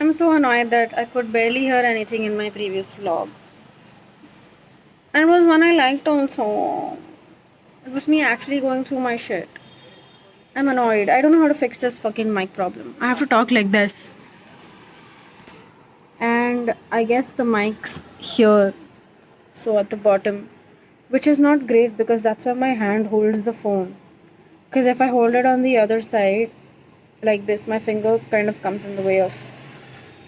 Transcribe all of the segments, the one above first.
I'm so annoyed that I could barely hear anything in my previous vlog. And it was one I liked also. It was me actually going through my shit. I'm annoyed. I don't know how to fix this fucking mic problem. I have to talk like this. And I guess the mic's here. So at the bottom. Which is not great because that's where my hand holds the phone. Because if I hold it on the other side, like this, my finger kind of comes in the way of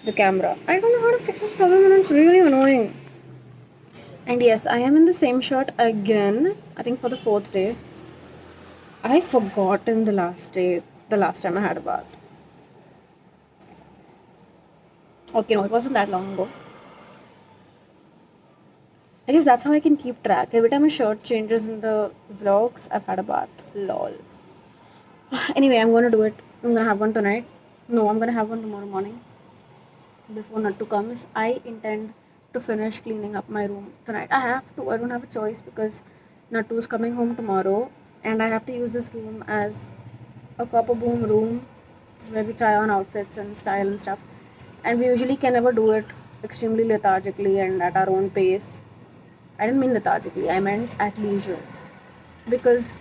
the camera. I don't know how to fix this problem and it's really annoying. And yes, I am in the same shirt again. I think for the 4th day. I forgot in the last time I had a bath. Okay, no, it wasn't that long ago. I guess that's how I can keep track. Every time a shirt changes in the vlogs, I've had a bath. Lol. Anyway, I'm gonna do it. I'm gonna have one tonight. No, I'm gonna have one tomorrow morning. Before Nattu comes, I intend to finish cleaning up my room tonight. I have to. I don't have a choice because Nattu is coming home tomorrow, and I have to use this room as a copper boom room where we try on outfits and style and stuff. And we usually can never do it extremely lethargically and at our own pace. I didn't mean lethargically, I meant at leisure. Because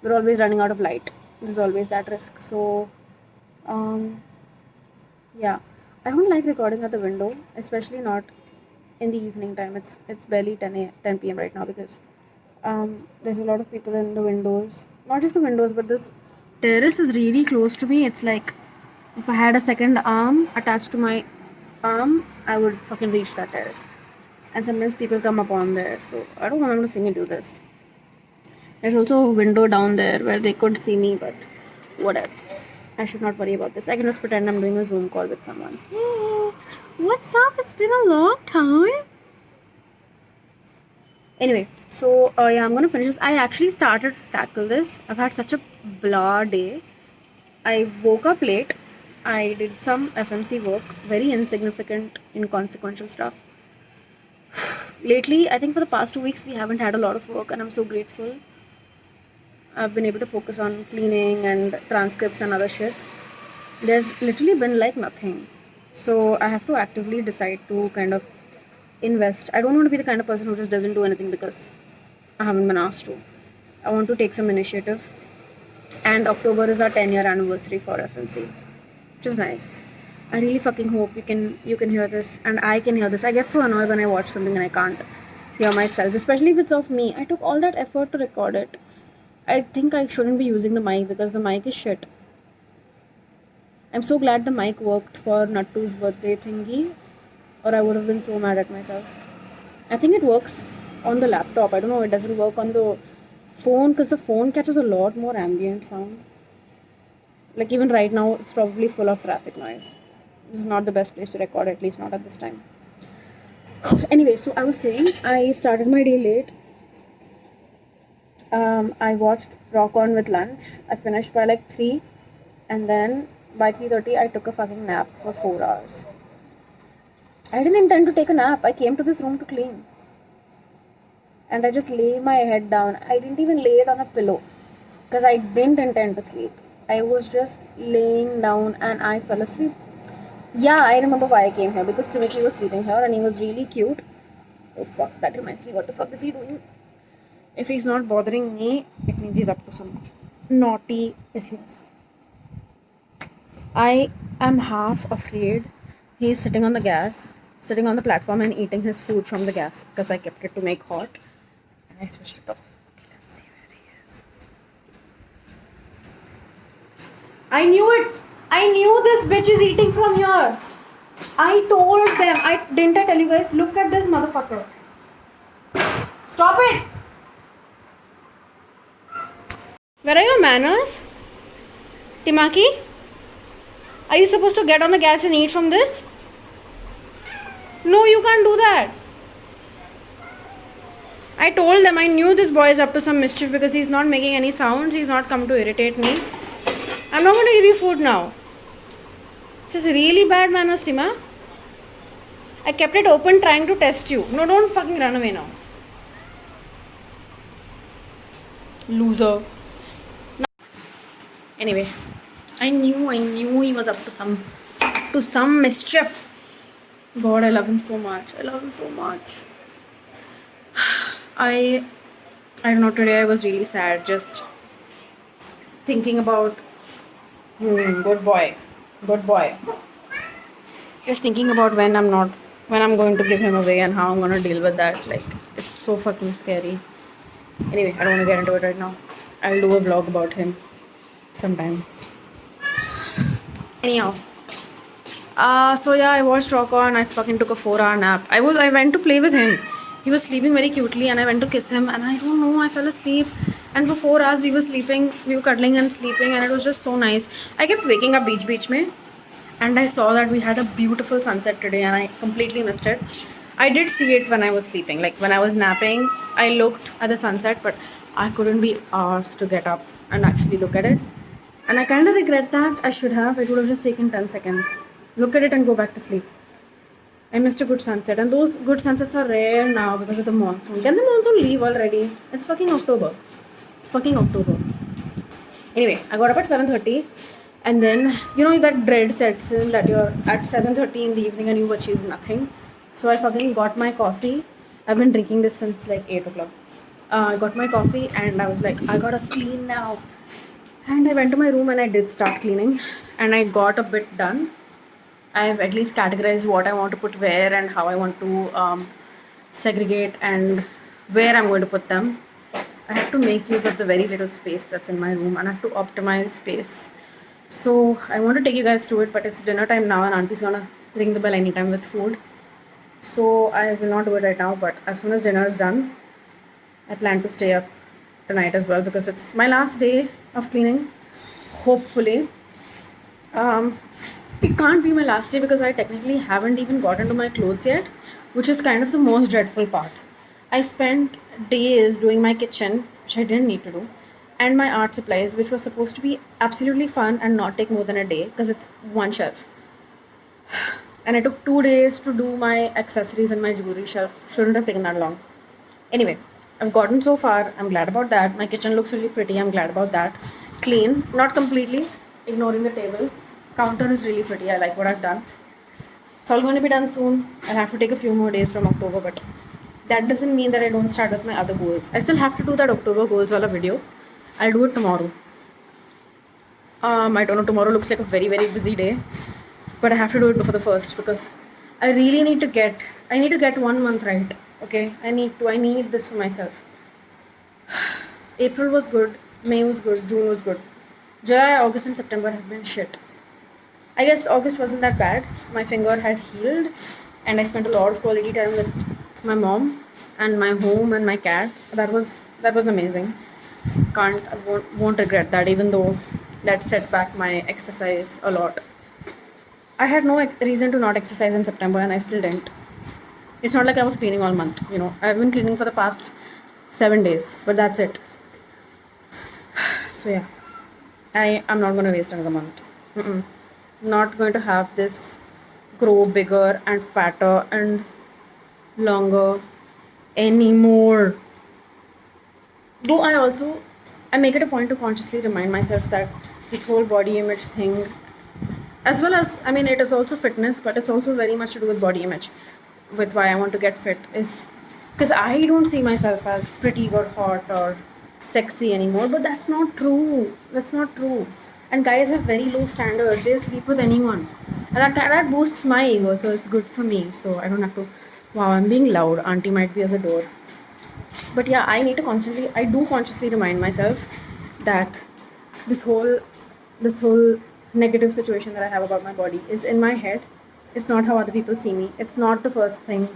we're always running out of light. There's always that risk. So, yeah. I don't like recording at the window, especially not in the evening time. It's barely 10 p.m. right now because there's a lot of people in the windows. Not just the windows, but this terrace is really close to me. It's like if I had a second arm attached to my arm, I would fucking reach that terrace. And sometimes people come up on there, so I don't want them to see me do this. There's also a window down there where they could see me, but whatevs. I should not worry about this. I can just pretend I'm doing a Zoom call with someone. Hey, what's up? It's been a long time. Anyway, so yeah, I'm gonna finish this. I actually started to tackle this. I've had such a blah day. I woke up late. I did some FMC work, very insignificant, inconsequential stuff. Lately, I think for the past 2 weeks, we haven't had a lot of work, and I'm so grateful. I've been able to focus on cleaning and transcripts and other shit. There's literally been like nothing. So I have to actively decide to kind of invest. I don't want to be the kind of person who just doesn't do anything because I haven't been asked to. I want to take some initiative. And October is our 10-year anniversary for FMC, which is nice. I really fucking hope you can hear this and I can hear this. I get so annoyed when I watch something and I can't hear myself, especially if it's of me. I took all that effort to record it. I think I shouldn't be using the mic because the mic is shit. I'm so glad the mic worked for Nattu's birthday thingy, or I would have been so mad at myself. I think it works on the laptop. I don't know, it doesn't work on the phone because the phone catches a lot more ambient sound. Like even right now, it's probably full of traffic noise. This is not the best place to record, at least not at this time. Anyway, so I was saying, I started my day late. I watched Rock On with lunch. I finished by like 3, and then by 3:30 I took a fucking nap for 4 hours. I didn't intend to take a nap. I came to this room to clean. And I just lay my head down. I didn't even lay it on a pillow because I didn't intend to sleep. I was just laying down and I fell asleep. Yeah, I remember why I came here because Timothy was sleeping here and he was really cute. Oh fuck, that reminds me, what the fuck is he doing? If he's not bothering me, it means he's up to some naughty business. I am half afraid he's sitting on the platform and eating his food from the gas because I kept it to make hot and I switched it off. Okay, let's see where he is. I knew it! I knew this bitch is eating from here. I told them. Didn't I tell you guys? Look at this motherfucker. Stop it! Where are your manners? Timaki? Are you supposed to get on the gas and eat from this? No, you can't do that. I told them I knew this boy is up to some mischief because he's not making any sounds. He's not come to irritate me. I'm not going to give you food now. This is really bad manners, Tima. I kept it open trying to test you. No, don't fucking run away now. Loser. Anyway, I knew he was up to some mischief. God, I love him so much. I love him so much. I I don't know, today I was really sad just thinking about good boy. Good boy. Just thinking about when I'm going to give him away and how I'm gonna deal with that. Like, it's so fucking scary. Anyway, I don't wanna get into it right now. I'll do a vlog about him sometime. Anyhow. So yeah, I watched Rocco and I fucking took a 4-hour nap. I went to play with him. He was sleeping very cutely and I went to kiss him and I don't know, I fell asleep. And for 4 hours we were cuddling and sleeping and it was just so nice. I kept waking up beach mein and I saw that we had a beautiful sunset today and I completely missed it. I did see it when I was sleeping. Like when I was napping, I looked at the sunset, but I couldn't be asked to get up and actually look at it. And I kind of regret that. I should have. It would have just taken 10 seconds. Look at it and go back to sleep. I missed a good sunset. And those good sunsets are rare now because of the monsoon. Can the monsoon leave already? It's fucking October. It's fucking October. Anyway, I got up at 7:30. And then, you know, that dread sets in that you're at 7:30 in the evening and you've achieved nothing. So I fucking got my coffee. I've been drinking this since like 8 o'clock. I got my coffee and I was like, I gotta clean now. And I went to my room and I did start cleaning. And I got a bit done. I've at least categorized what I want to put where and how I want to segregate and where I'm going to put them. I have to make use of the very little space that's in my room and I have to optimize space. So I want to take you guys through it, but it's dinner time now and auntie's gonna ring the bell anytime with food. So I will not do it right now, but as soon as dinner is done, I plan to stay up tonight as well because it's my last day of cleaning, hopefully. It can't be my last day because I technically haven't even gotten to my clothes yet, which is kind of the most dreadful part. I spent days doing my kitchen, which I didn't need to do, and my art supplies, which was supposed to be absolutely fun and not take more than a day because it's one shelf. And I took 2 days to do my accessories and my jewelry shelf. Shouldn't have taken that long. Anyway, I've gotten so far. I'm glad about that. My kitchen looks really pretty. I'm glad about that. Clean, not completely, ignoring the table. Counter is really pretty. I like what I've done. It's all going to be done soon. I'll have to take a few more days from October, but that doesn't mean that I don't start with my other goals. I still have to do that October goals wala video. I'll do it tomorrow. I don't know, tomorrow looks like a very, very busy day. But I have to do it before the 1st because I really need to get 1 month right. Okay, I need this for myself. April was good, May was good, June was good. July, August and September have been shit. I guess August wasn't that bad. My finger had healed and I spent a lot of quality time with my mom and my home and my cat. That was amazing. I won't regret that, even though that set back my exercise a lot. I had no reason to not exercise in September and I still didn't. It's not like I was cleaning all month, you know. I've been cleaning for the past 7 days, but that's it. So yeah, I'm not going to waste another month. Not going to have this grow bigger and fatter and longer anymore. Though I make it a point to consciously remind myself that this whole body image thing, as well as, I mean, it is also fitness, but it's also very much to do with body image, with why I want to get fit, is because I don't see myself as pretty or hot or sexy anymore, but that's not true. And guys have very low standards. They'll sleep with anyone. And that boosts my ego, so it's good for me. So I don't have to, wow, I'm being loud. Auntie might be at the door. But yeah, I do consciously remind myself that this whole negative situation that I have about my body is in my head. It's not how other people see me. It's not the first thing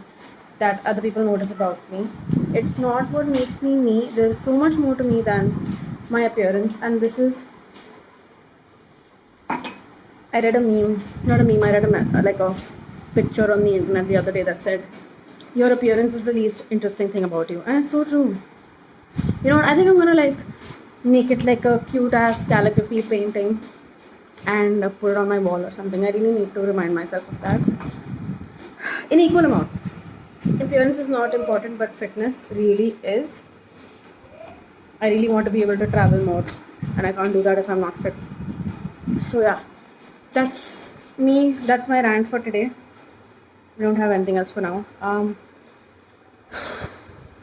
that other people notice about me. It's not what makes me me. There's so much more to me than my appearance. And this is, I read a meme, not a meme, I read a picture on the internet the other day that said, your appearance is the least interesting thing about you. And it's so true. You know what, I think I'm gonna make it like a cute ass calligraphy painting and put it on my wall or something. I really need to remind myself of that. In equal amounts. Appearance is not important, but fitness really is. I really want to be able to travel more, and I can't do that if I'm not fit. So yeah, that's me. That's my rant for today. We don't have anything else for now. I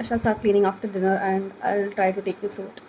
shall start cleaning after dinner, and I'll try to take you through it.